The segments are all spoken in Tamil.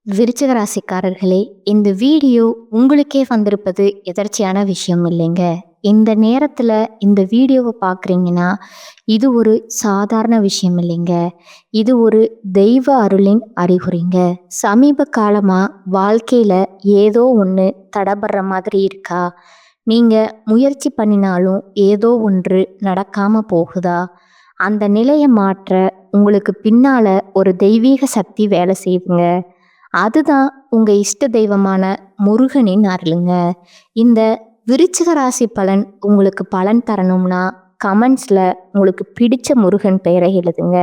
விருச்சிக ராசிக்காரர்களே, இந்த வீடியோ உங்களுக்கே வந்திருப்பது எதர்ச்சியான விஷயம் இல்லைங்க. இந்த நேரத்துல இந்த வீடியோவை பார்க்குறீங்கன்னா, இது ஒரு சாதாரண விஷயம் இல்லைங்க. இது ஒரு தெய்வ அருளின் அறிகுறிங்க. சமீப காலமா வாழ்க்கையில ஏதோ ஒன்று தடபடுற மாதிரி இருக்கா? நீங்க முயற்சி பண்ணினாலும் ஏதோ ஒன்று நடக்காம போகுதா? அந்த நிலையை மாற்ற உங்களுக்கு பின்னால ஒரு தெய்வீக சக்தி வேலை செய்யுதுங்க. அதுதான் உங்க இஷ்ட தெய்வமான முருகனின் அருளுங்க. இந்த விருச்சிக ராசி பலன் உங்களுக்கு பலன் தரணும்னா கமெண்ட்ஸ்ல உங்களுக்கு பிடிச்ச முருகன் பெயரை எழுதுங்க.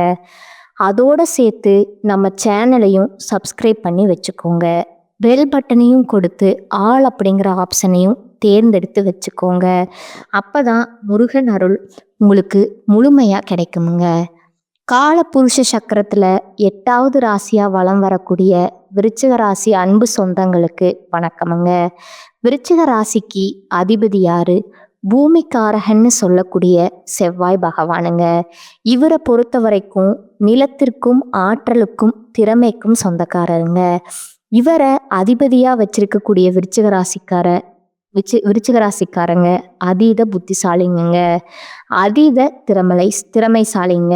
அதோட சேர்த்து நம்ம சேனலையும் சப்ஸ்கிரைப் பண்ணி வச்சுக்கோங்க. பெல் பட்டனையும் கொடுத்து ஆல் அப்படிங்கிற ஆப்ஷனையும் தேர்ந்தெடுத்து வச்சுக்கோங்க. அப்பதான் முருகன் அருள் உங்களுக்கு முழுமையா கிடைக்குமுங்க. காலபுருஷ சக்கரத்துல 8வது ராசியா வலம் வரக்கூடிய விருச்சிக ராசி அன்பு சொந்தங்களுக்கு வணக்கமுங்க. விருச்சிக ராசிக்கு அதிபதி யாரு? பூமிக்காரகன்னு சொல்லக்கூடிய செவ்வாய் பகவானுங்க. இவரை பொறுத்த வரைக்கும் நிலத்திற்கும் ஆற்றலுக்கும் திறமைக்கும் சொந்தக்காரருங்க. இவரை அதிபதியா வச்சிருக்கக்கூடிய விருச்சிக ராசிக்காரங்க அதீத புத்திசாலிங்க, அதீத திறமைசாலிங்க,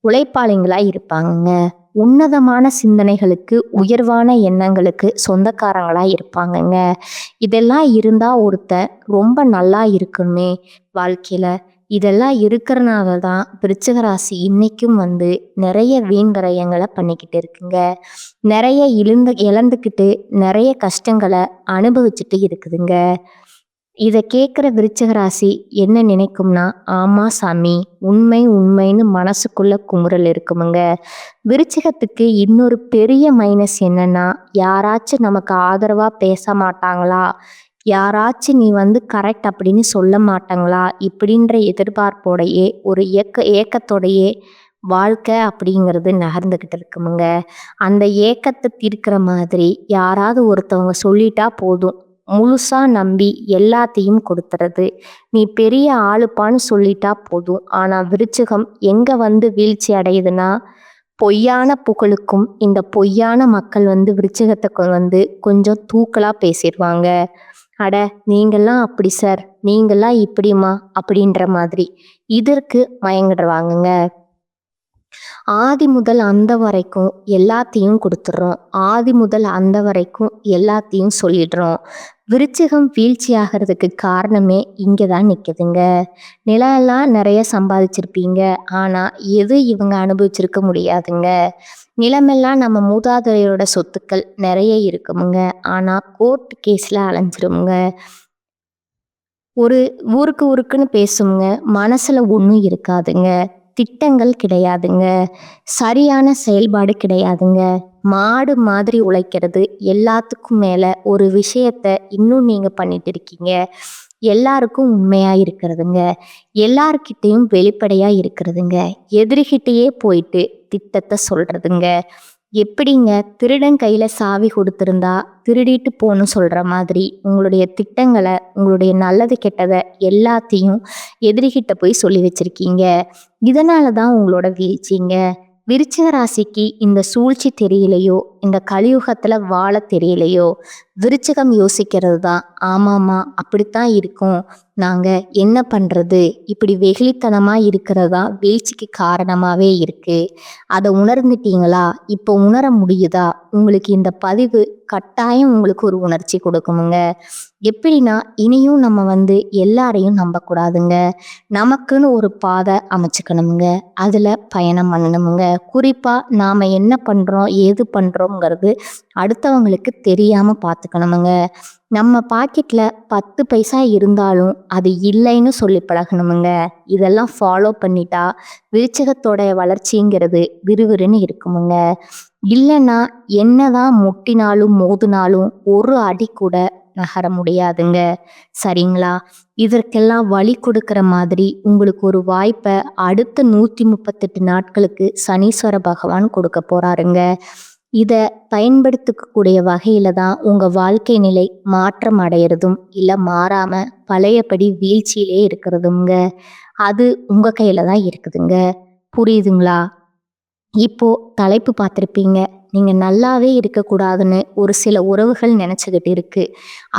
உழைப்பாளிங்களா இருப்பாங்கங்க. உன்னதமான சிந்தனைகளுக்கு, உயர்வான எண்ணங்களுக்கு சொந்தக்காரங்களா இருப்பாங்கங்க. இதெல்லாம் இருந்தா ஒருத்தன் ரொம்ப நல்லா இருக்கணுமே வாழ்க்கையில. இதெல்லாம் இருக்கிறனால தான் விருச்சிக ராசி இன்னைக்கும் நிறைய வீண் விரயங்களை பண்ணிக்கிட்டு இருக்குங்க. நிறைய இழந்துக்கிட்டு நிறைய கஷ்டங்களை அனுபவிச்சுட்டு இருக்குதுங்க. இதை கேட்குற விருச்சிக ராசி என்ன நினைக்கும்னா, ஆமா சாமி, உண்மைன்னு மனசுக்குள்ள குமுறல் இருக்குமுங்க. விருச்சிகத்துக்கு இன்னொரு பெரிய மைனஸ் என்னன்னா, யாராச்சும் நமக்கு ஆதரவா பேச மாட்டாங்களா, யாராச்சும் நீ கரெக்ட் அப்படின்னு சொல்ல மாட்டாங்களா இப்படின்ற எதிர்பார்ப்போடையே ஒரு ஏக்கத்தோடையே வாழ்க்கை அப்படிங்கிறது நகர்ந்துக்கிட்டு இருக்குமுங்க. அந்த ஏக்கத்தை தீர்க்கிற மாதிரி யாராவது ஒருத்தவங்க சொல்லிட்டா போதும், முழுசா நம்பி எல்லாத்தையும் கொடுத்துறது. நீ பெரிய ஆளுப்பான்னு சொல்லிட்டா போதும். ஆனா விருச்சிகம் எங்க வீழ்ச்சி அடையுதுன்னா, பொய்யான புகழுக்கும் இந்த பொய்யான மக்கள் விருச்சிகத்தை கொஞ்சம் தூக்கலா பேசிடுவாங்க. அட, நீங்கெல்லாம் அப்படி சார், நீங்கெல்லாம் இப்படிமா அப்படின்ற மாதிரி இதற்கு மயங்கிடுவாங்கங்க. ஆதி முதல் அந்த வரைக்கும் எல்லாத்தையும் கொடுத்துட்றோம். ஆதி முதல் அந்த வரைக்கும் எல்லாத்தையும் சொல்லிடுறோம். விருச்சிகம் வீழ்ச்சி ஆகிறதுக்கு காரணமே இங்கே தான் நிற்குதுங்க. நிலம் நிறைய சம்பாதிச்சிருப்பீங்க, ஆனால் எது இவங்க அனுபவிச்சிருக்க முடியாதுங்க. நிலமெல்லாம் நம்ம மூதாதையரோட சொத்துக்கள் நிறைய இருக்குமுங்க, ஆனால் கோர்ட் கேஸில் அலைஞ்சிருமுங்க. ஒரு ஊருக்குன்னு பேசுங்க, மனசில் ஒன்றும் இருக்காதுங்க. திட்டங்கள் கிடையாதுங்க, சரியான செயல்பாடு கிடையாதுங்க. மாடு மாதிரி உழைக்கிறது, எல்லாத்துக்கும் மேலே ஒரு விஷயத்த இன்னும் நீங்கள் பண்ணிட்டு இருக்கீங்க. எல்லாருக்கும் உண்மையா இருக்கிறதுங்க, எல்லார்கிட்டையும் வெளிப்படையா இருக்கிறதுங்க, எதிரிகிட்டையே போயிட்டு திட்டத்தை சொல்றதுங்க. எப்படிங்க, திருடன் கையில சாவி கொடுத்துருந்தா திருடிட்டு போகணும் சொல்ற மாதிரி உங்களுடைய திட்டங்களை, உங்களுடைய நல்லது கெட்டதை எல்லாத்தையும் எதிரிகிட்ட போய் சொல்லி வச்சிருக்கீங்க. இதனால தான் உங்களோட வீழ்ச்சிங்க. விருச்சிக ராசிக்கு இந்த சூழ்ச்சி தெரியலையோ, இந்த கலியுகத்துல வாழ தெரியலையோ, விருச்சிகம் யோசிக்கிறது தான், ஆமாமா அப்படித்தான் இருக்கும், நாங்க என்ன பண்றது, இப்படி வெகுளித்தனமா இருக்கிறதா வீழ்ச்சிக்கு காரணமாவே இருக்கு. அதை உணர்ந்துட்டீங்களா? இப்போ உணர முடியுதா? உங்களுக்கு இந்த பதிவு கட்டாயம் உங்களுக்கு ஒரு உணர்ச்சி கொடுக்குமுங்க. எப்படின்னா, இனியும் நம்ம எல்லாரையும் நம்பக்கூடாதுங்க. நமக்குன்னு ஒரு பாதை அமைச்சுக்கணுங்க, அதில் பயணம் பண்ணணுமுங்க. குறிப்பாக நாம் என்ன பண்ணுறோம் ஏது பண்ணுறோங்கிறது அடுத்தவங்களுக்கு தெரியாமல் பார்த்துக்கணுமுங்க. நம்ம பாக்கெட்டில் 10 பைசா இருந்தாலும் அது இல்லைன்னு சொல்லி பழகணுமுங்க. இதெல்லாம் ஃபாலோ பண்ணிட்டா விருச்சிகத்தோட வளர்ச்சிங்கிறது விறுவிறுன்னு இருக்குமுங்க. இல்லைன்னா என்னதான் முட்டினாலும் மோதினாலும் ஒரு அடி கூட நகர முடியாதுங்க. சரிங்களா? இதற்கெல்லாம் வழி கொடுக்கிற மாதிரி உங்களுக்கு ஒரு வாய்ப்பை அடுத்த 138 நாட்களுக்கு சனீஸ்வர பகவான் கொடுக்க போறாருங்க. இதை பயன்படுத்திக்கக்கூடிய வகையில தான் உங்க வாழ்க்கை நிலை மாற்றம் அடையிறதும் இல்லை மாறாம பழையபடி வீழ்ச்சியிலே இருக்கிறதுங்க. அது உங்க கையில தான் இருக்குதுங்க. புரியுதுங்களா? இப்போ தலைப்பு பார்த்துருப்பீங்க, நீங்கள் நல்லாவே இருக்கக்கூடாதுன்னு ஒரு சில உறவுகள் நினச்சிக்கிட்டு இருக்கு.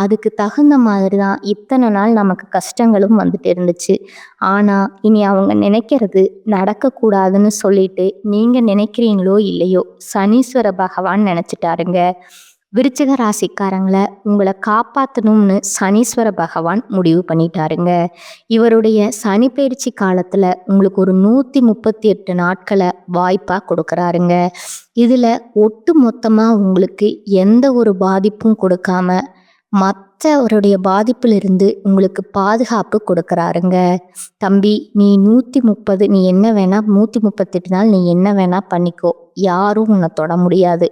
அதுக்கு தகுந்த மாதிரி தான் இத்தனை நாள் நமக்கு கஷ்டங்களும் வந்துட்டு இருந்துச்சு. ஆனால் இனி அவங்க நினைக்கிறது நடக்கக்கூடாதுன்னு சொல்லிட்டு நீங்கள் நினைக்கிறீங்களோ இல்லையோ சனீஸ்வர பகவான் நினச்சிட்டாருங்க. விருச்சிக ராசிக்காரங்களை உங்களை காப்பாற்றணும்னு சனீஸ்வர பகவான் முடிவு பண்ணிட்டாருங்க. இவருடைய சனி பயிற்சி காலத்தில் உங்களுக்கு ஒரு 138 நாட்களை வாய்ப்பாக கொடுக்குறாருங்க. இதில் ஒட்டு மொத்தமாக உங்களுக்கு எந்த ஒரு பாதிப்பும் கொடுக்காம மற்றவருடைய பாதிப்பிலிருந்து உங்களுக்கு பாதுகாப்பு கொடுக்குறாருங்க. தம்பி, நீ 130 நீ என்ன வேணா 138 நாள் நீ என்ன வேணா பண்ணிக்கோ, யாரும் உன்னை தொட முடியாது.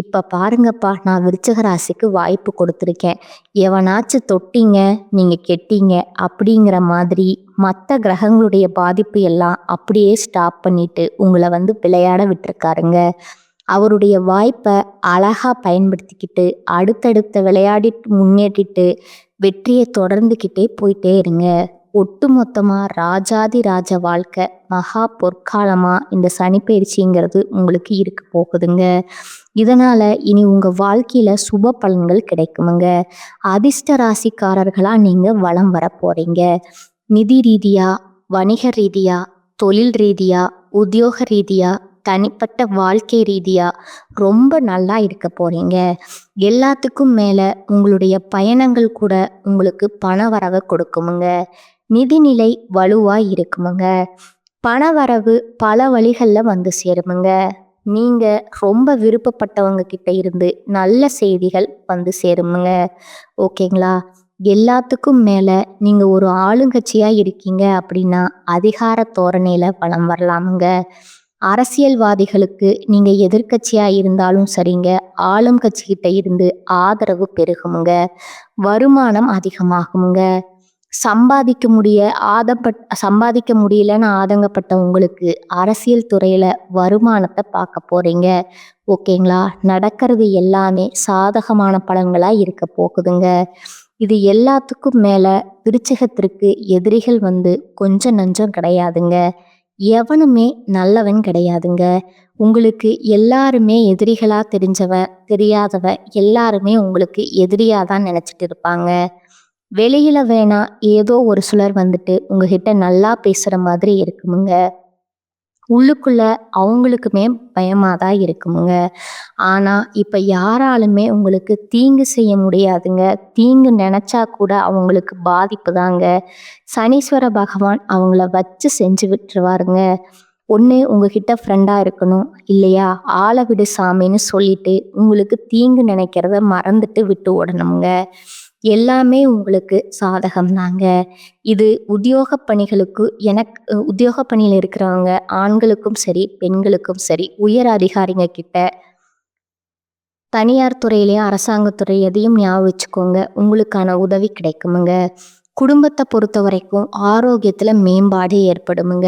இப்போ பாருங்கப்பா, நான் விருச்சிக ராசிக்கு வாய்ப்பு கொடுத்துருக்கேன், எவனாச்சும் தொட்டீங்க நீங்கள் கெட்டீங்க அப்படிங்கிற மாதிரி மற்ற கிரகங்களுடைய பாதிப்பு எல்லாம் அப்படியே ஸ்டாப் பண்ணிட்டு உங்களை விளையாட விட்டுருக்காருங்க. அவருடைய வாய்ப்பை அழகாக பயன்படுத்திக்கிட்டு அடுத்தடுத்த விளையாடிட்டு முன்னேற்றிட்டு வெற்றியை தொடர்ந்துக்கிட்டே போயிட்டே இருங்க. ஒட்டு மொத்தமாக ராஜாதி ராஜ வாழ்க்கை மகா பொற்காலமாக இந்த சனிப்பயிற்சிங்கிறது உங்களுக்கு இருக்க போகுதுங்க. இதனால் இனி உங்கள் வாழ்க்கையில் சுப பலன்கள் கிடைக்குமுங்க. அதிர்ஷ்ட ராசிக்காரர்களாக நீங்கள் வலம் வர போகிறீங்க. நிதி ரீதியாக, வணிக ரீதியாக, தொழில் ரீதியாக, உத்தியோக ரீதியாக, தனிப்பட்ட வாழ்க்கை ரீதியாக ரொம்ப நல்லா இருக்க போகிறீங்க. எல்லாத்துக்கும் மேலே உங்களுடைய பயணங்கள் கூட உங்களுக்கு பண வரவை கொடுக்குமுங்க. நிதிநிலை வலுவாக இருக்குமுங்க. பண வரவு பல வழிகளில் வந்து சேருமுங்க. நீங்கள் ரொம்ப விருப்பப்பட்டவங்க கிட்ட இருந்து நல்ல செய்திகள் வந்து சேருமுங்க. ஓகேங்களா? எல்லாத்துக்கும் மேலே நீங்கள் ஒரு ஆளுங்கட்சியாக இருக்கீங்க அப்படின்னா அதிகார தோரணையில் வலம் வரலாமுங்க. அரசியல்வாதிகளுக்கு நீங்கள் எதிர்கட்சியாக இருந்தாலும் சரிங்க, ஆளும் கட்சிக்கிட்ட இருந்து ஆதரவு பெருகுமுங்க. வருமானம் அதிகமாகுமுங்க. சம்பாதிக்க முடியலன்னு ஆதங்கப்பட்ட உங்களுக்கு அரசியல் துறையில் வருமானத்தை பார்க்க போகிறீங்க. ஓகேங்களா? நடக்கிறது எல்லாமே சாதகமான பலன்களாக இருக்க போகுதுங்க. இது எல்லாத்துக்கும் மேலே விருச்சிகத்திற்கு எதிரிகள் கொஞ்சம் நஞ்சம் கிடையாதுங்க. எவனுமே நல்லவன் கிடையாதுங்க. உங்களுக்கு எல்லாருமே எதிரிகளாக தெரியாதவ எல்லாருமே உங்களுக்கு எதிரியாக தான் நினச்சிட்டு இருப்பாங்க. வெளியில் வேணா ஏதோ ஒரு சிலர் உங்ககிட்ட நல்லா பேசுகிற மாதிரி இருக்குமுங்க. உள்ளுக்குள்ள அவங்களுக்குமே பயமாக தான் இருக்குமுங்க. ஆனால் இப்போ யாராலுமே உங்களுக்கு தீங்கு செய்ய முடியாதுங்க. தீங்கு நினச்சா கூட அவங்களுக்கு பாதிப்பு தாங்க. சனீஸ்வர பகவான் அவங்கள வச்சு செஞ்சு விட்டுருவாருங்க. ஒன்று உங்ககிட்ட ஃப்ரெண்டாக இருக்கணும், இல்லையா ஆளை விடு சாமின்னு சொல்லிட்டு உங்களுக்கு தீங்கு நினைக்கிறத மறந்துட்டு விட்டு ஓடணுங்க. எல்லாமே உங்களுக்கு சாதகம் தாங்க. இது உத்தியோக பணிகளுக்கு உத்தியோக பணியில் இருக்கிறவங்க ஆண்களுக்கும் சரி பெண்களுக்கும் சரி, உயர் அதிகாரிங்க கிட்ட, தனியார் துறையிலையும் அரசாங்கத்துறை எதையும் ஞாபகம் வச்சுக்கோங்க, உங்களுக்கான உதவி கிடைக்குமுங்க. குடும்பத்தை பொறுத்த வரைக்கும் ஆரோக்கியத்தில் மேம்பாடு ஏற்படுமுங்க.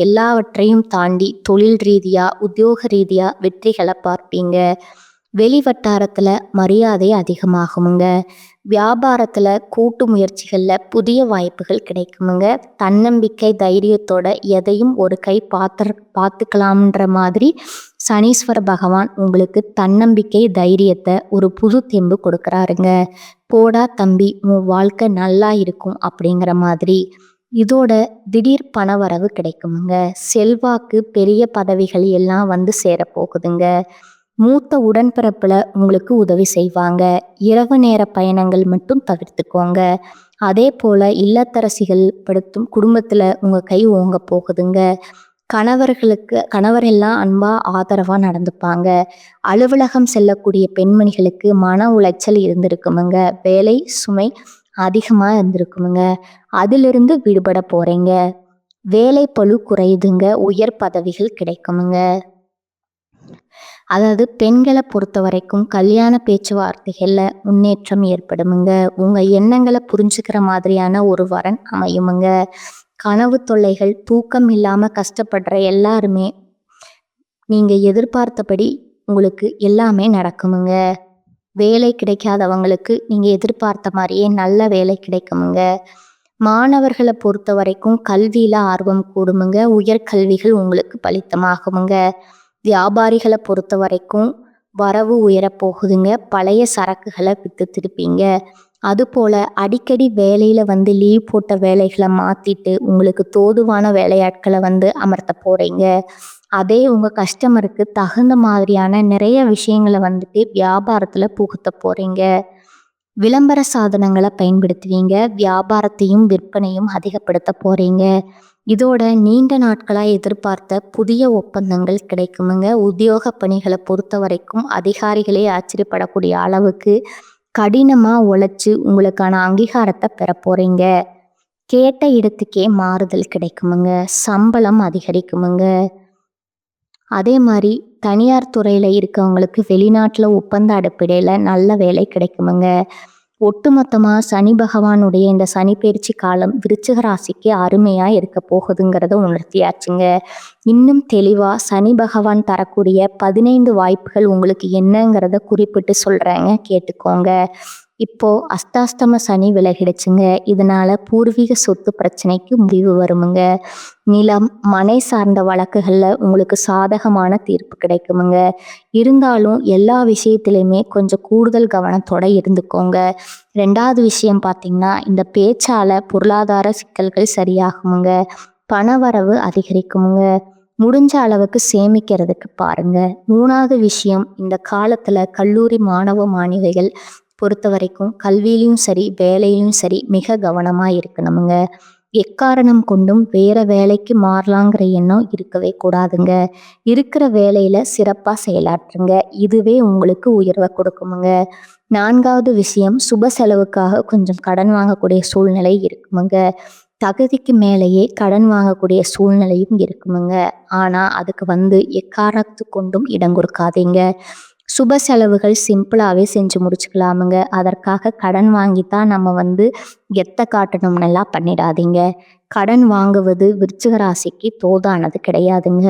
எல்லாவற்றையும் தாண்டி தொழில் ரீதியாக உத்தியோக ரீதியாக வெற்றிகளை பார்ப்பீங்க. வெளி வட்டாரத்தில் மரியாதை அதிகமாகுமுங்க. வியாபாரத்தில் கூட்டு முயற்சிகளில் புதிய வாய்ப்புகள் கிடைக்குமுங்க. தன்னம்பிக்கை தைரியத்தோட எதையும் ஒரு கை பார்த்துக்கலாம்ன்ற மாதிரி சனீஸ்வர பகவான் உங்களுக்கு தன்னம்பிக்கை தைரியத்தை ஒரு புது தெம்பு கொடுக்குறாருங்க. போடா தம்பி, உன் வாழ்க்கை நல்லா இருக்கும் அப்படிங்கிற மாதிரி. இதோட திடீர் பணவரவு கிடைக்குமுங்க. செல்வாக்கு பெரிய பதவிகள் எல்லாம் சேரப்போகுதுங்க. மூத்த உடன்பிறப்பில் உங்களுக்கு உதவி செய்வாங்க. இரவு நேர பயணங்கள் மட்டும் தவிர்த்துக்கோங்க. அதே போல் இல்லத்தரசிகள் படுத்தும் குடும்பத்தில் உங்கள் கை ஓங்க போகுதுங்க. கணவரெல்லாம் அன்பாக ஆதரவாக நடந்துப்பாங்க. அலுவலகம் செல்லக்கூடிய பெண்மணிகளுக்கு மன உளைச்சல் இருந்திருக்குமுங்க. வேலை சுமை அதிகமாக இருந்திருக்குமுங்க. அதிலிருந்து விடுபட போகிறீங்க. வேலை பளு குறையுதுங்க. உயர் பதவிகள் கிடைக்குமுங்க. அதாவது பெண்களை பொறுத்த வரைக்கும் கல்யாண பேச்சுவார்த்தைகளில் முன்னேற்றம் ஏற்படுமுங்க. உங்கள் எண்ணங்களை புரிஞ்சுக்கிற மாதிரியான ஒரு வரன் அமையுமுங்க. கனவு தொல்லைகள், தூக்கம் இல்லாமல் கஷ்டப்படுற எல்லாருமே நீங்கள் எதிர்பார்த்தபடி உங்களுக்கு எல்லாமே நடக்குமுங்க. வேலை கிடைக்காதவங்களுக்கு நீங்கள் எதிர்பார்த்த மாதிரியே நல்ல வேலை கிடைக்குமுங்க. மாணவர்களை பொறுத்த வரைக்கும் கல்வியில் ஆர்வம் கூடுமுங்க. உயர்கல்விகள் உங்களுக்கு பலித்தமாகுமுங்க. வியாபாரிகளை பொறுத்த வரைக்கும் வரவு உயரப் போகுதுங்க. பழைய சரக்குகளை வித்து திருப்பீங்க. அதுபோல் அடிக்கடி வேலையில் வந்து லீவ் போட்ட வேலைகளை மாற்றிட்டு உங்களுக்கு தோதுவான வேலையாட்களை வந்து அமர்த்த போகிறீங்க. அதே உங்கள் கஸ்டமருக்கு தகுந்த மாதிரியான நிறைய விஷயங்களை வந்துட்டு வியாபாரத்தில் புகுத்த போகிறீங்க. விளம்பர சாதனங்களை பயன்படுத்துவீங்க. வியாபாரத்தையும் விற்பனையும் அதிகப்படுத்த போகிறீங்க. இதோட நீண்ட நாட்களாக எதிர்பார்த்த புதிய ஒப்பந்தங்கள் கிடைக்குமுங்க. உத்தியோக பணிகளை பொறுத்த வரைக்கும் அதிகாரிகளே ஆச்சரியப்படக்கூடிய அளவுக்கு கடினமாக உழைச்சி உங்களுக்கான அங்கீகாரத்தை பெற போகிறீங்க. கேட்ட இடத்துக்கே மாறுதல் கிடைக்குமுங்க. சம்பளம் அதிகரிக்குமுங்க. அதே மாதிரி தனியார் துறையில் இருக்கவங்களுக்கு வெளிநாட்டில் ஒப்பந்த அடிப்படையில் நல்ல வேலை கிடைக்குமுங்க. ஒட்டுமொத்தமாக சனி பகவானுடைய இந்த சனி பயிற்சி காலம் விருச்சிக ராசிக்கு அருமையாக இருக்க போகுதுங்கிறத உணர்த்தியாச்சுங்க. இன்னும் தெளிவாக சனி பகவான் தரக்கூடிய 15 வாய்ப்புகள் உங்களுக்கு என்னங்கிறத குறிப்பிட்டு சொல்கிறேங்க, கேட்டுக்கோங்க. இப்போ அஸ்தாஷ்டம சனி விலகிடுச்சுங்க. இதனால பூர்வீக சொத்து பிரச்சனைக்கு முடிவு வருமுங்க. நிலம், மனை சார்ந்த வழக்குகளில் உங்களுக்கு சாதகமான தீர்ப்பு கிடைக்குமுங்க. இருந்தாலும் எல்லா விஷயத்திலையுமே கொஞ்சம் கூடுதல் கவனத்தோட இருந்துக்கோங்க. 2வது விஷயம் பார்த்தீங்கன்னா, இந்த பேச்சால பொருளாதார சிக்கல்கள் சரியாகுமுங்க. பணவரவு அதிகரிக்குமுங்க. முடிஞ்ச அளவுக்கு சேமிக்கிறதுக்கு பாருங்க. 3வது விஷயம், இந்த காலத்துல கல்லூரி மாணவ மாணவிகள் பொறுத்த வரைக்கும் கல்வியிலையும் சரி வேலையிலும் சரி மிக கவனமா இருக்கணுமுங்க. எக்காரணம் கொண்டும் வேற வேலைக்கு மாறலாங்கிற எண்ணம் இருக்கவே கூடாதுங்க. இருக்கிற வேலையில சிறப்பா செயலாற்றுங்க. இதுவே உங்களுக்கு உயர்வை கொடுக்குமுங்க. 4வது விஷயம், சுப செலவுக்காக கொஞ்சம் கடன் வாங்கக்கூடிய சூழ்நிலை இருக்குமுங்க. தகுதிக்கு மேலேயே கடன் வாங்கக்கூடிய சூழ்நிலையும் இருக்குமுங்க. ஆனா அதுக்கு வந்து எக்காரணத்து கொண்டும் இடம் கொடுக்காதீங்க. சுப செலவுகள் சிம்பிளாகவே செஞ்சு முடிச்சுக்கலாமுங்க. அதற்காக கடன் வாங்கித்தான் நம்ம வந்து கெத்த காட்டணும்னெல்லாம் பண்ணிடாதீங்க. கடன் வாங்குவது விருச்சிக ராசிக்கு தோதானது கிடையாதுங்க.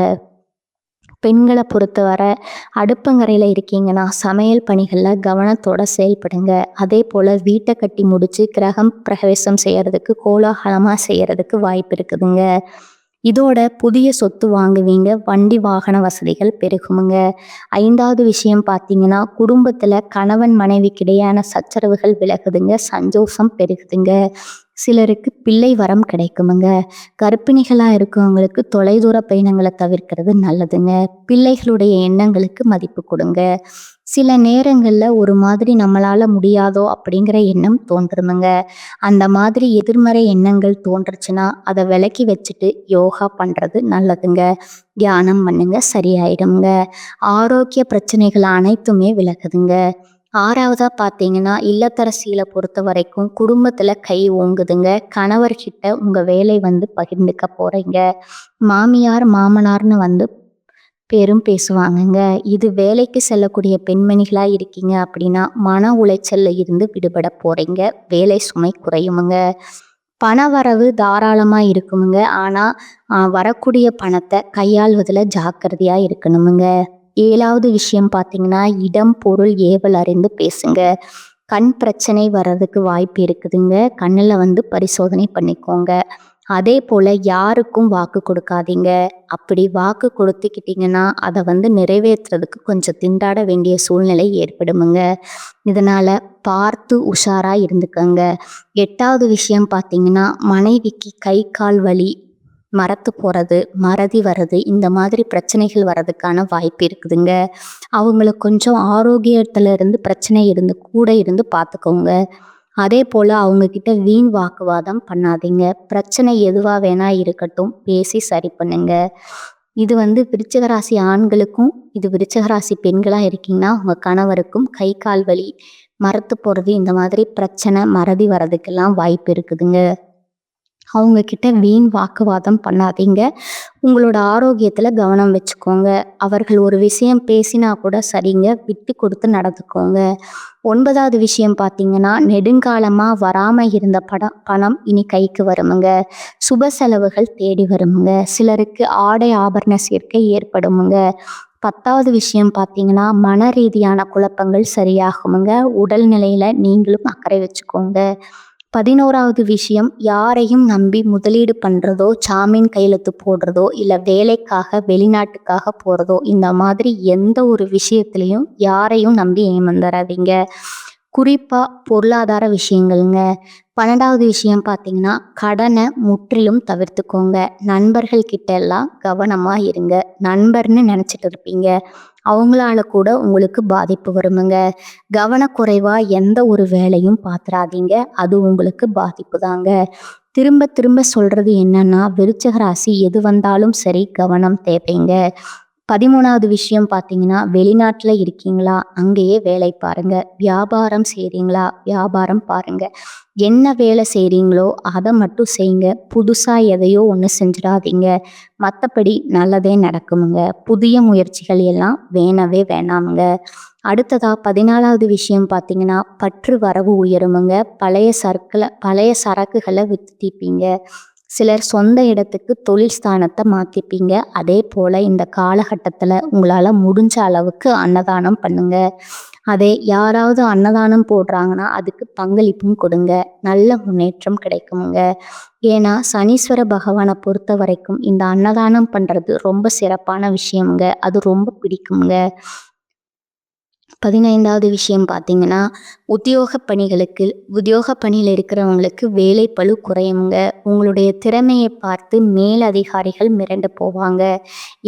பெண்களை பொறுத்தவரை அடுப்பங்கரையில் இருக்கீங்கன்னா சமையல் பணிகளில் கவனத்தோட செயல்படுங்க. அதே போல் வீட்டை கட்டி முடித்து கிரகம் பிரவேசம் செய்கிறதுக்கு கோலாகலமாக செய்கிறதுக்கு வாய்ப்பு இருக்குதுங்க. இதோட புதிய சொத்து வாங்குவீங்க. வண்டி வாகன வசதிகள் பெருகுமுங்க. 5வது விஷயம் பார்த்தீங்கன்னா, குடும்பத்தில் கணவன் மனைவிக்கிடையான சச்சரவுகள் விலகுதுங்க. சந்தோஷம் பெருகுதுங்க. சிலருக்கு பிள்ளை வரம் கிடைக்குமுங்க. கர்ப்பிணிகளாக இருக்கவங்களுக்கு தொலைதூர பயணங்களை தவிர்க்கிறது நல்லதுங்க. பிள்ளைகளுடைய எண்ணங்களுக்கு மதிப்பு கொடுங்க. சில நேரங்களில் ஒரு மாதிரி நம்மளால முடியாதோ அப்படிங்கிற எண்ணம் தோன்றுமுங்க. அந்த மாதிரி எதிர்மறை எண்ணங்கள் தோன்றுச்சுன்னா அதை விலக்கி வச்சுட்டு யோகா பண்ணுறது நல்லதுங்க. தியானம் பண்ணுங்க, சரியாயிடுங்க. ஆரோக்கிய பிரச்சனைகள் அனைத்துமே விலகுதுங்க. 6வதா பார்த்தீங்கன்னா, இல்லத்தரசிகளை பொறுத்த வரைக்கும் குடும்பத்தில் கை ஓங்குதுங்க. கணவர்கிட்ட உங்கள் வேலை வந்து பகிர்ந்துக்க போகிறீங்க. மாமியார் மாமனார்னு வந்து பேரும் பேசுவாங்கங்க. இது வேலைக்கு செல்லக்கூடிய பெண்மணிகளாக இருக்கீங்க அப்படின்னா மன உளைச்சல்ல இருந்து விடுபட போகிறீங்க. வேலை சுமை குறையுமுங்க. பண வரவு தாராளமாக இருக்குமுங்க. ஆனால் வரக்கூடிய பணத்தை கையாள்வதில் ஜாக்கிரதையாக இருக்கணுமுங்க. 7வது விஷயம் பார்த்தீங்கன்னா, இடம் பொருள் ஏவல் அறிந்து பேசுங்க. கண் பிரச்சனை வர்றதுக்கு வாய்ப்பு இருக்குதுங்க. கண்ணில் வந்து பரிசோதனை பண்ணிக்கோங்க. அதே போல் யாருக்கும் வாக்கு கொடுக்காதீங்க. அப்படி வாக்கு கொடுத்துக்கிட்டிங்கன்னா அதை வந்து நிறைவேற்றுறதுக்கு கொஞ்சம் திண்டாட வேண்டிய சூழ்நிலை ஏற்படுமுங்க. இதனால் பார்த்து உஷாராக இருந்துக்கங்க. 8வது விஷயம் பார்த்தீங்கன்னா, மனைவிக்கு கை கால் வலி, மரத்து போகிறது, மறதி வர்றது, இந்த மாதிரி பிரச்சனைகள் வர்றதுக்கான வாய்ப்பு இருக்குதுங்க. அவங்கள கொஞ்சம் ஆரோக்கியத்தில் இருந்து பிரச்சனை கூட இருந்து பார்த்துக்கோங்க. அதே போல் அவங்கக்கிட்ட வீண் வாக்குவாதம் பண்ணாதீங்க. பிரச்சனை எதுவாக வேணா இருக்கட்டும், பேசி சரி பண்ணுங்க. இது வந்து விருச்சிக ராசி ஆண்களுக்கும், இது விருச்சிக ராசி பெண்களாக இருக்கீங்கன்னா உங்கள் கணவருக்கும் கை கால் வலி, மரத்து போகிறது, இந்த மாதிரி பிரச்சனை மறதி வர்றதுக்கெல்லாம் வாய்ப்பு இருக்குதுங்க. அவங்கக்கிட்ட வீண் வாக்குவாதம் பண்ணாதீங்க. உங்களோட ஆரோக்கியத்தில் கவனம் வச்சுக்கோங்க. அவர்கள் ஒரு விஷயம் பேசினா கூட சரிங்க, விட்டு கொடுத்து நடந்துக்கோங்க. 9வது விஷயம் பார்த்தீங்கன்னா, நெடுங்காலமாக வராமல் இருந்த பணம் இனி கைக்கு வருமுங்க. சுப செலவுகள் தேடி வருமுங்க. சிலருக்கு ஆடை ஆபரண சேர்க்கை ஏற்படுமுங்க. 10வது விஷயம் பார்த்தீங்கன்னா, மன ரீதியான குழப்பங்கள் சரியாகுமுங்க. உடல்நிலையில் நீங்களும் அக்கறை வச்சுக்கோங்க. 11வது விஷயம், யாரையும் நம்பி முதலீடு பண்ணுறதோ, ஜாமீன் கையெழுத்து போடுறதோ, இல்லை வேலைக்காக வெளிநாட்டுக்காக போகிறதோ, இந்த மாதிரி எந்த ஒரு விஷயத்துலையும் யாரையும் நம்பி ஏமாந்துடாதீங்க. குறிப்பாக பொருளாதார விஷயங்கள்ங்க. 12வது விஷயம் பார்த்தீங்கன்னா, கடனை முற்றிலும் தவிர்த்துக்கோங்க. நண்பர்கள் கிட்ட எல்லாம் கவனமாக இருங்க. நண்பர்னு நினச்சிட்டு இருப்பீங்க, அவங்களால கூட உங்களுக்கு பாதிப்பு வருமுங்க. கவனக்குறைவாக எந்த ஒரு வேலையும் பார்த்துறாதீங்க, அது உங்களுக்கு பாதிப்பு தாங்க. திரும்ப திரும்ப சொல்கிறது என்னன்னா, விருச்சிக ராசி எது வந்தாலும் சரி கவனம் தேவைங்க. 13வது விஷயம் பார்த்தீங்கன்னா, வெளிநாட்டில் இருக்கீங்களா, அங்கேயே வேலை பாருங்க. வியாபாரம் செய்கிறீங்களா, வியாபாரம் பாருங்க. என்ன வேலை செய்கிறீங்களோ அதை மட்டும் செய்யுங்க. புதுசாக எதையோ ஒன்று செஞ்சிடாதீங்க. மற்றபடி நல்லதே நடக்குமுங்க. புதிய முயற்சிகள் எல்லாம் வேணவே வேணாமுங்க. அடுத்ததா 14வது விஷயம் பார்த்தீங்கன்னா, பற்று வரவு உயருமுங்க. பழைய சரக்குகளை விற்று தீப்பீங்க. சிலர் சொந்த இடத்துக்கு தொழில் ஸ்தானத்தை மாற்றிப்பீங்க. அதே போல் இந்த காலகட்டத்தில் உங்களால் முடிஞ்ச அளவுக்கு அன்னதானம் பண்ணுங்க. அதே யாராவது அன்னதானம் போடுறாங்கன்னா அதுக்கு பங்களிப்பும் கொடுங்க. நல்ல முன்னேற்றம் கிடைக்குமுங்க. ஏன்னா சனீஸ்வர பகவானை பொறுத்த வரைக்கும் இந்த அன்னதானம் பண்ணுறது ரொம்ப சிறப்பான விஷயமுங்க. அது ரொம்ப பிடிக்குங்க. 15வது விஷயம் பார்த்தீங்கன்னா, உத்தியோக பணியில் இருக்கிறவங்களுக்கு வேலை பளு குறையுங்க. உங்களுடைய திறமையை பார்த்து மேல் அதிகாரிகள் மிரண்டு போவாங்க.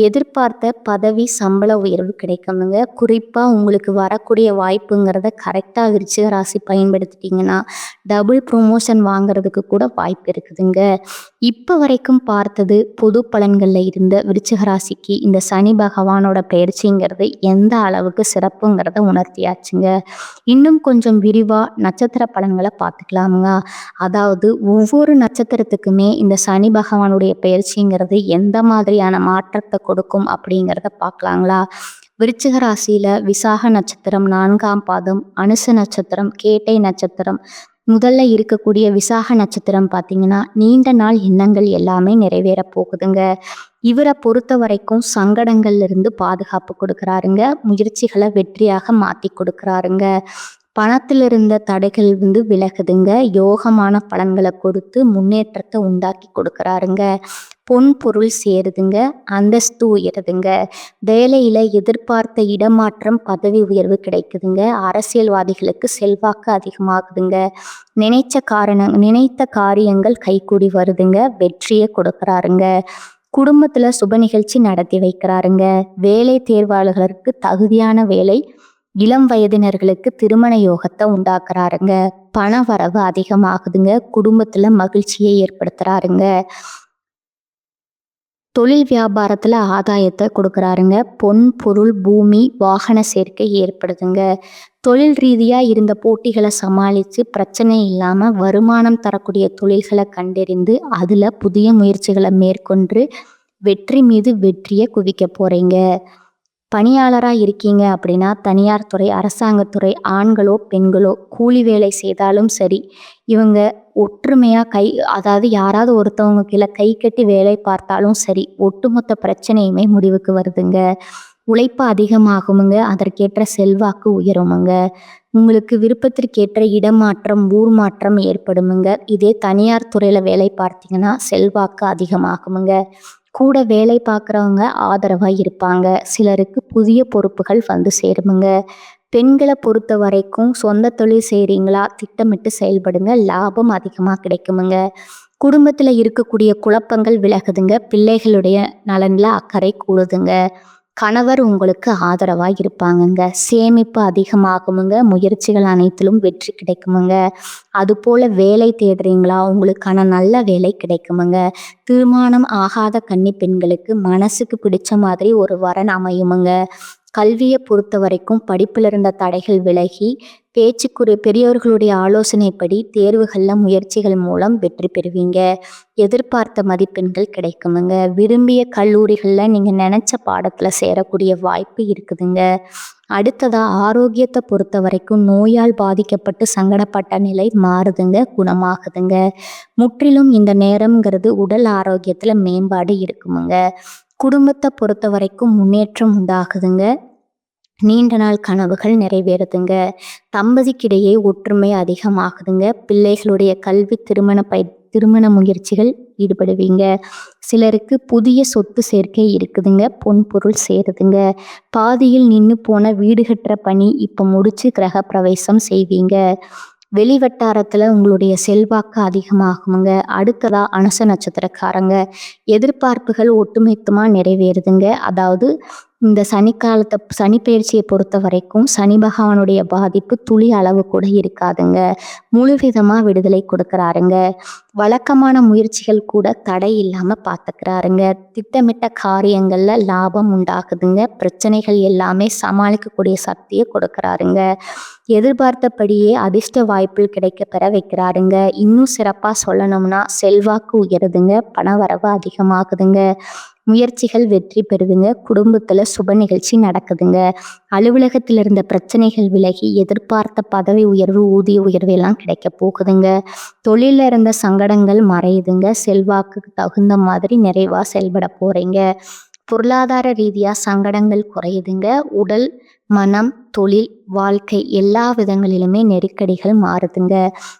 எதிர்பார்த்த பதவி சம்பள உயர்வு கிடைக்குமுங்க. குறிப்பாக உங்களுக்கு வரக்கூடிய வாய்ப்புங்கிறத கரெக்டாக விருச்சிக ராசி பயன்படுத்திட்டிங்கன்னா டபுள் ப்ரொமோஷன் வாங்கிறதுக்கு கூட வாய்ப்பு இருக்குதுங்க. இப்போ வரைக்கும் பார்த்தது பொது பலன்களில் இருந்த விருச்சிக ராசிக்கு இந்த சனி பகவானோட பயிற்சிங்கிறது எந்த அளவுக்கு சிறப்புங்கிறத உணர்த்தியாச்சுங்க. இன்னும் கொஞ்சம் விரிவாக நட்சத்திர பலன்களை பார்த்துக்கலாமுங்க. அதாவது ஒவ்வொரு நட்சத்திரத்துக்குமே இந்த சனி பகவானுடைய பயிற்சிங்கிறது எந்த மாதிரியான மாற்றத்தை கொடுக்கும் அப்படிங்கிறத பார்க்கலாங்களா. விருச்சிக ராசியில் விசாக நட்சத்திரம் 4ஆம் பாதம், அனுச நட்சத்திரம், கேட்டை நட்சத்திரம் முதல்ல இருக்கக்கூடிய விசாக நட்சத்திரம் பார்த்தீங்கன்னா, நீண்ட நாள் எண்ணங்கள் எல்லாமே நிறைவேற போகுதுங்க. இவரை பொறுத்த வரைக்கும் சங்கடங்கள்ல இருந்து பாதுகாப்பு கொடுக்குறாருங்க. முயற்சிகளை வெற்றியாக மாற்றி கொடுக்குறாருங்க. பணத்தில் இருந்த தடைகள் விலகுதுங்க. யோகமான பலன்களை கொடுத்து முன்னேற்றத்தை உண்டாக்கி கொடுக்குறாருங்க. பொன் பொருள் சேருதுங்க. அந்தஸ்து உயருதுங்க. வேலையில் எதிர்பார்த்த இடமாற்றம், பதவி உயர்வு கிடைக்குதுங்க. அரசியல்வாதிகளுக்கு செல்வாக்கு அதிகமாகுதுங்க. நினைத்த காரியங்கள் கைகூடி வருதுங்க. வெற்றியை கொடுக்குறாருங்க. குடும்பத்தில் சுப நிகழ்ச்சி நடத்தி வைக்கிறாருங்க. வேலை தேர்வாளர்களுக்கு தகுதியான வேலை, இளம் வயதினர்களுக்கு திருமண யோகத்தை உண்டாக்குறாருங்க. பண வரவு அதிகமாகுதுங்க. குடும்பத்தில் மகிழ்ச்சியை ஏற்படுத்துறாருங்க. தொழில் வியாபாரத்தில் ஆதாயத்தை கொடுக்குறாருங்க. பொன் பொருள் பூமி வாகன சேர்க்கை ஏற்படுதுங்க. தொழில் ரீதியாக இருந்த போட்டிகளை சமாளித்து பிரச்சனை இல்லாமல் வருமானம் தரக்கூடிய தொழில்களை கண்டறிந்து அதில் புதிய முயற்சிகளை மேற்கொண்டு வெற்றி மீது வெற்றியை குவிக்க போகிறீங்க. பணியாளராக இருக்கீங்க அப்படின்னா தனியார் துறை, அரசாங்கத்துறை, ஆண்களோ பெண்களோ கூலி வேலை செய்தாலும் சரி, இவங்க ஒற்றுமையாக அதாவது யாராவது ஒருத்தவங்க கீழே கை கட்டி வேலை பார்த்தாலும் சரி, ஒட்டுமொத்த பிரச்சனையுமே முடிவுக்கு வருதுங்க. உழைப்பு அதிகமாகுமுங்க. அதற்கேற்ற செல்வாக்கு உயருமுங்க. உங்களுக்கு விருப்பத்திற்கேற்ற இடமாற்றம், ஊர் மாற்றம் ஏற்படுமுங்க. இதே தனியார் துறையில் வேலை பார்த்தீங்கன்னா செல்வாக்கு அதிகமாகுமுங்க. கூட வேலை பார்க்குறவங்க ஆதரவாக இருப்பாங்க. சிலருக்கு புதிய பொறுப்புகள் வந்து சேருமுங்க. பெண்களை பொறுத்த வரைக்கும் சொந்த தொழில் செய்கிறீங்களா, திட்டமிட்டு செயல்படுங்க. லாபம் அதிகமாக கிடைக்குமுங்க. குடும்பத்தில் இருக்கக்கூடிய குழப்பங்கள் விலகுதுங்க. பிள்ளைகளுடைய நலனில் அக்கறை கூடுதுங்க. கணவர் உங்களுக்கு ஆதரவாக இருப்பாங்கங்க. சேமிப்பு அதிகமாகுமுங்க. முயற்சிகள் அனைத்திலும் வெற்றி கிடைக்குமுங்க. அதுபோல் வேலை தேடுறீங்களா, உங்களுக்கான நல்ல வேலை கிடைக்குமுங்க. திருமணம் ஆகாத கன்னி பெண்களுக்கு மனசுக்கு பிடிச்ச மாதிரி ஒரு வரன் அமையுமுங்க. கல்வியை பொறுத்த வரைக்கும் படிப்பில் இருந்த தடைகள் விலகி பெரியவர்களுடைய ஆலோசனைப்படி தேர்வுகளில் முயற்சிகள் மூலம் வெற்றி பெறுவீங்க. எதிர்பார்த்த மதிப்பெண்கள் கிடைக்குமுங்க. விரும்பிய கல்லூரிகளில் நீங்கள் நினச்ச பாடத்தில் சேரக்கூடிய வாய்ப்பு இருக்குதுங்க. அடுத்ததா ஆரோக்கியத்தை பொறுத்த வரைக்கும் நோயால் பாதிக்கப்பட்டு சங்கடப்பட்ட நிலை மாறுதுங்க, குணமாகுதுங்க. முற்றிலும் இந்த நேரம்ங்கிறது உடல் ஆரோக்கியத்தில் மேம்பாடு இருக்குமுங்க. குடும்பத்தை பொறுத்த வரைக்கும் முன்னேற்றம் உண்டாகுதுங்க. நீண்ட நாள் கனவுகள் நிறைவேறுதுங்க. தம்பதிக்கிடையே ஒற்றுமை அதிகமாகுதுங்க. பிள்ளைகளுடைய கல்வி திருமண முயற்சிகள் ஈடுபடுவீங்க. சிலருக்கு புதிய சொத்து சேர்க்கை இருக்குதுங்க. பொன் பொருள் சேருதுங்க. பாதியில் நின்று போன வீடு கட்டுற பணி இப்போ முடிச்சு கிரக பிரவேசம் செய்வீங்க. வெளிவட்டாரத்தில் உங்களுடைய செல்வாக்கு அதிகமாகுங்க. அடுத்ததா அனுச நட்சத்திரக்காரங்க, எதிர்பார்ப்புகள் ஒட்டுமொத்தமாக நிறைவேறுதுங்க. அதாவது இந்த சனி பெயர்ச்சியை பொறுத்த வரைக்கும் சனி பகவானுடைய பாதிப்பு துளி அளவு கூட இருக்காதுங்க. முழுவிதமாக விடுதலை கொடுக்குறாருங்க. வழக்கமான முயற்சிகள் கூட தடை இல்லாமல் பார்த்துக்கிறாருங்க. திட்டமிட்ட காரியங்களில் லாபம் உண்டாகுதுங்க. பிரச்சனைகள் எல்லாமே சமாளிக்கக்கூடிய சக்தியை கொடுக்குறாருங்க. எதிர்பார்த்தபடியே அதிர்ஷ்ட வாய்ப்புகள் கிடைக்க பெற வைக்கிறாருங்க. இன்னும் சிறப்பாக சொல்லணும்னா செல்வாக்கு உயருதுங்க. பணவரவு அதிகமாகுதுங்க. முயற்சிகள் வெற்றி பெறுதுங்க. குடும்பத்தில் சுப நிகழ்ச்சி நடக்குதுங்க. அலுவலகத்தில் இருந்த பிரச்சனைகள் விலகி எதிர்பார்த்த பதவி உயர்வு, ஊதிய உயர்வு எல்லாம் கிடைக்க போகுதுங்க. தொழிலில் இருந்த சங்கடங்கள் மறையுதுங்க. செல்வாக்குக்கு தகுந்த மாதிரி நிறைவாக செயல்பட போறீங்க. பொருளாதார ரீதியாக சங்கடங்கள் குறையுதுங்க. உடல், மனம், தொழில், வாழ்க்கை எல்லா விதங்களிலுமே நெருக்கடிகள் மாறுதுங்க.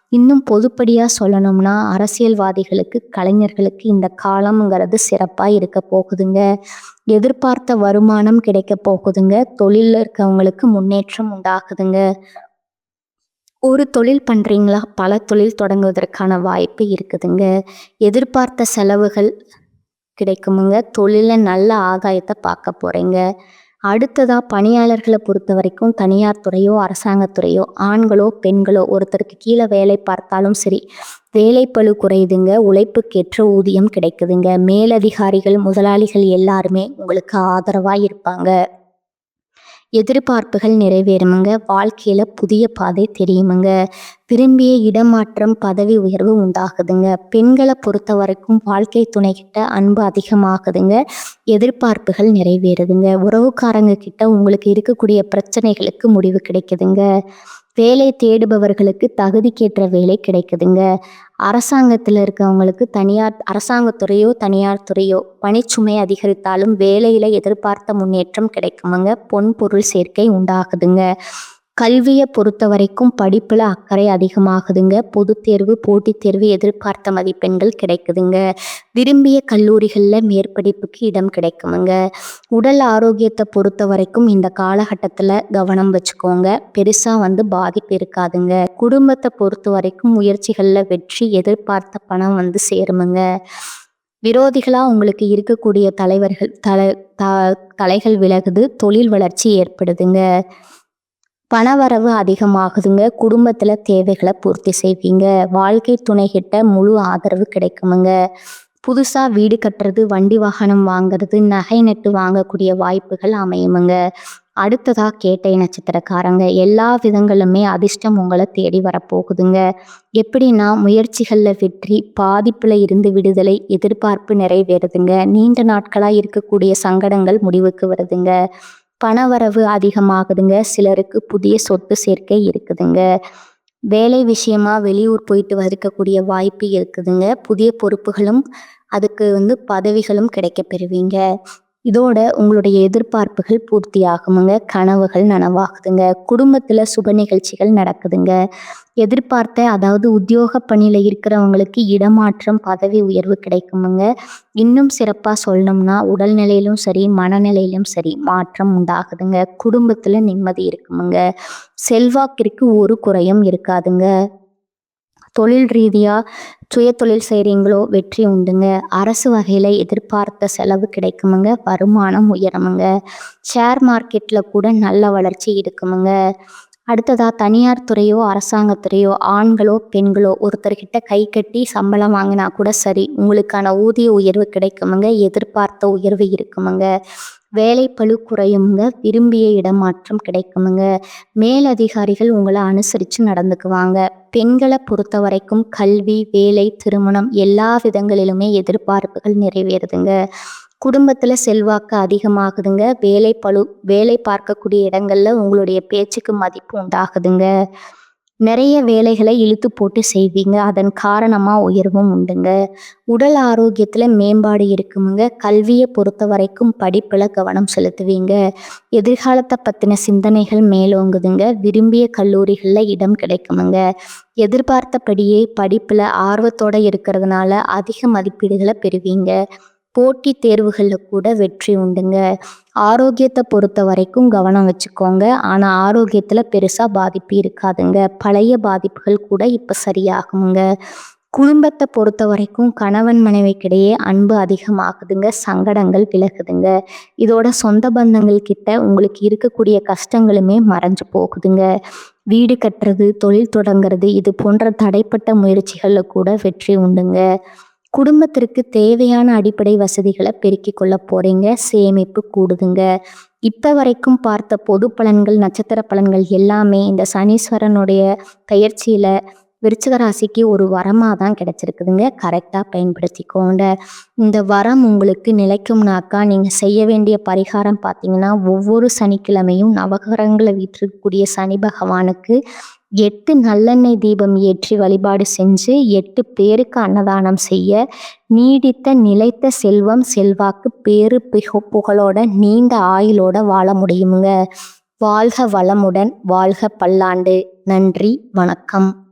இன்னும் பொதுப்படியாக சொல்லணும்னா அரசியல்வாதிகளுக்கு, கலைஞர்களுக்கு இந்த காலம்ங்கிறது சிறப்பாக இருக்க போகுதுங்க. எதிர்பார்த்த வருமானம் கிடைக்க போகுதுங்க. தொழிலில் இருக்கவங்களுக்கு முன்னேற்றம் உண்டாகுதுங்க. ஒரு தொழில் பண்ணுறீங்களா, பல தொழில் தொடங்குவதற்கான வாய்ப்பு இருக்குதுங்க. எதிர்பார்த்த செலவுகள் கிடைக்குமுங்க. தொழிலில் நல்ல ஆதாயத்தை பார்க்க போகிறீங்க. அடுத்ததாக பணியாளர்களை பொறுத்த வரைக்கும் தனியார் துறையோ அரசாங்கத்துறையோ ஆண்களோ பெண்களோ ஒருத்தருக்கு கீழே வேலை பார்த்தாலும் சரி, வேலைப்பளு குறையுதுங்க. உழைப்புக்கேற்ற ஊதியம் கிடைக்குதுங்க. மேலதிகாரிகள், முதலாளிகள் எல்லாருமே உங்களுக்கு ஆதரவாக இருப்பாங்க. எதிர்பார்ப்புகள் நிறைவேறுமுங்க. வாழ்க்கையில் புதிய பாதை தெரியுமுங்க. விரும்பிய இடமாற்றம், பதவி உயர்வு உண்டாகுதுங்க. பெண்களை பொறுத்த வரைக்கும் வாழ்க்கை துணைக்கிட்ட அன்பு அதிகமாகுதுங்க. எதிர்பார்ப்புகள் நிறைவேறுதுங்க. உறவுக்காரங்க கிட்ட உங்களுக்கு இருக்கக்கூடிய பிரச்சனைகளுக்கு முடிவு கிடைக்குதுங்க. வேலை தேடுபவர்களுக்கு தகுதிக்கேற்ற வேலை கிடைக்குதுங்க. அரசாங்கத்தில் இருக்கவங்களுக்கு அரசாங்கத்துறையோ தனியார் துறையோ பணிச்சுமை அதிகரித்தாலும் வேலையில் எதிர்பார்த்த முன்னேற்றம் கிடைக்குமுங்க. பொன் பொருள் சேர்க்கை உண்டாகுதுங்க. கல்வியை பொறுத்த வரைக்கும் படிப்பில் அக்கறை அதிகமாகுதுங்க. பொதுத் தேர்வு, போட்டித் தேர்வு எதிர்பார்த்த மதிப்பெண்கள் கிடைக்குதுங்க. விரும்பிய கல்லூரிகளில் மேற்படிப்புக்கு இடம் கிடைக்குமுங்க. உடல் ஆரோக்கியத்தை பொறுத்த வரைக்கும் இந்த காலகட்டத்தில் கவனம் வச்சுக்கோங்க. பெருசாக பாதிப்பு இருக்காதுங்க. குடும்பத்தை பொறுத்த வரைக்கும் முயற்சிகளில் வெற்றி, எதிர்பார்த்த பணம் சேருமுங்க. விரோதிகளாக உங்களுக்கு இருக்கக்கூடிய தலைகள் விலகுது. தொழில் வளர்ச்சி ஏற்படுதுங்க. பணவரவு அதிகமாகுதுங்க. குடும்பத்தில் தேவைகளை பூர்த்தி செய்வீங்க. வாழ்க்கை துணைகிட்ட முழு ஆதரவு கிடைக்குமுங்க. புதுசாக வீடு கட்டுறது, வண்டி வாகனம் வாங்கிறது, நகை நட்டு வாங்கக்கூடிய வாய்ப்புகள் அமையுமுங்க. அடுத்ததாக கேட்டை நட்சத்திரக்காரங்க, எல்லா விதங்களுமே அதிர்ஷ்டம் உங்களை தேடி வரப்போகுதுங்க. எப்படின்னா முயற்சிகளில் வெற்றி, பாதிப்பில் இருந்து விடுதலை, எதிர்பார்ப்பு நிறைவேறுதுங்க. நீண்ட நாட்களாக இருக்கக்கூடிய சங்கடங்கள் முடிவுக்கு வருதுங்க. பணவரவு அதிகமாகுதுங்க. சிலருக்கு புதிய சொத்து சேர்க்கை இருக்குதுங்க. வேலை விஷயமா வெளியூர் போயிட்டு இருக்கக்கூடிய வாய்ப்பு இருக்குதுங்க. புதிய பொறுப்புகளும் அதுக்கு பதவிகளும் கிடைக்க பெறுவீங்க. இதோட உங்களுடைய எதிர்பார்ப்புகள் பூர்த்தி ஆகுமுங்க. கனவுகள் நனவாகுதுங்க. குடும்பத்தில் சுப நிகழ்ச்சிகள் நடக்குதுங்க. அதாவது உத்தியோக பணியில் இருக்கிறவங்களுக்கு இடமாற்றம், பதவி உயர்வு கிடைக்குமுங்க. இன்னும் சிறப்பாக சொல்லணும்னா உடல்நிலையிலும் சரி, மனநிலையிலும் சரி மாற்றம் உண்டாகுதுங்க. குடும்பத்தில் நிம்மதி இருக்குமுங்க. செல்வாக்கிற்கு ஒரு குறையும் இருக்காதுங்க. தொழில் ரீதியாக சுய தொழில் செய்கிறீங்களோ வெற்றி உண்டுங்க. அரசு வகையில் எதிர்பார்த்த செலவு கிடைக்குமுங்க. வருமானம் உயரமுங்க. ஷேர் மார்க்கெட்டில் கூட நல்ல வளர்ச்சி இருக்குமுங்க. அடுத்ததாக தனியார் துறையோ அரசாங்கத்துறையோ ஆண்களோ பெண்களோ ஒருத்தர்கிட்ட கை கட்டி சம்பளம் வாங்கினா கூட சரி, உங்களுக்கான ஊதிய உயர்வு கிடைக்குமுங்க. எதிர்பார்த்த உயர்வு இருக்குமுங்க. வேலைப்பளு குறையுமுங்க. விரும்பிய இடமாற்றம் கிடைக்குமுங்க. மேலதிகாரிகள் உங்களை அனுசரித்து நடந்துக்குவாங்க. பெண்களை பொறுத்த வரைக்கும் கல்வி, வேலை, திருமணம் எல்லா விதங்களிலுமே எதிர்பார்ப்புகள் நிறைவேறுதுங்க. குடும்பத்தில் செல்வாக்கு அதிகமாகுதுங்க. வேலை பார்க்கக்கூடிய இடங்கள்ல உங்களுடைய பேச்சுக்கு மதிப்பு உண்டாகுதுங்க. நிறைய வேலைகளை இழுத்து போட்டு செய்வீங்க. அதன் காரணமா உயர்வும் உண்டுங்க. உடல் ஆரோக்கியத்துல மேம்பாடு இருக்குமுங்க. கல்வியை பொறுத்த வரைக்கும் படிப்புல கவனம் செலுத்துவீங்க. எதிர்காலத்தை பத்தின சிந்தனைகள் மேலோங்குதுங்க. விரும்பிய கல்லூரிகள்ல இடம் கிடைக்குமுங்க. எதிர்பார்த்தபடியே படிப்புல ஆர்வத்தோட இருக்கிறதுனால அதிக மதிப்பீடுகளை பெறுவீங்க. போட்டித் தேர்வுகள்ல கூட வெற்றி உண்டுங்க. ஆரோக்கியத்தை பொறுத்த வரைக்கும் கவனம் வச்சுக்கோங்க. ஆனா ஆரோக்கியத்துல பெருசா பாதிப்பு இருக்காதுங்க. பழைய பாதிப்புகள் கூட இப்ப சரியாகுங்க. குடும்பத்தை பொறுத்த வரைக்கும் கணவன் மனைவிக்கிடையே அன்பு அதிகமாகுதுங்க. சங்கடங்கள் விலகுதுங்க. இதோட சொந்த பந்தங்கள் கிட்ட உங்களுக்கு இருக்கக்கூடிய கஷ்டங்களுமே மறைஞ்சு போகுதுங்க. வீடு கட்டுறது, தொழில் தொடங்குறது, இது போன்ற தடைப்பட்ட முயற்சிகள்ல கூட வெற்றி உண்டுங்க. குடும்பத்திற்கு தேவையான அடிப்படை வசதிகளை பெருக்கிக் கொள்ள போறீங்க. சேமிப்பு கூடுதுங்க. இப்ப வரைக்கும் பார்த்த பொது பலன்கள், நட்சத்திர பலன்கள் எல்லாமே இந்த சனீஸ்வரனுடைய பெயர்ச்சியில விருச்சிக ராசிக்கு ஒரு வரமா தான் கிடைச்சிருக்குதுங்க. கரெக்டா பயன்படுத்திக்கோங்க. இந்த வரம் உங்களுக்கு நிலைக்கும்னாக்கா நீங்க செய்ய வேண்டிய பரிகாரம் பார்த்தீங்கன்னா, ஒவ்வொரு சனிக்கிழமையும் நவகிரகங்களை வீற்றிருக்கக்கூடிய சனி பகவானுக்கு 8 நல்லெண்ணெய் தீபம் ஏற்றி வழிபாடு செஞ்சு 8 பேருக்கு அன்னதானம் செய்ய நீடித்த நிலைத்த செல்வம், செல்வாக்கு, பேரு, புகழோட நீண்ட ஆயுளோட வாழ முடியுமுங்க. வாழ்க வளமுடன், வாழ்க பல்லாண்டு. நன்றி, வணக்கம்.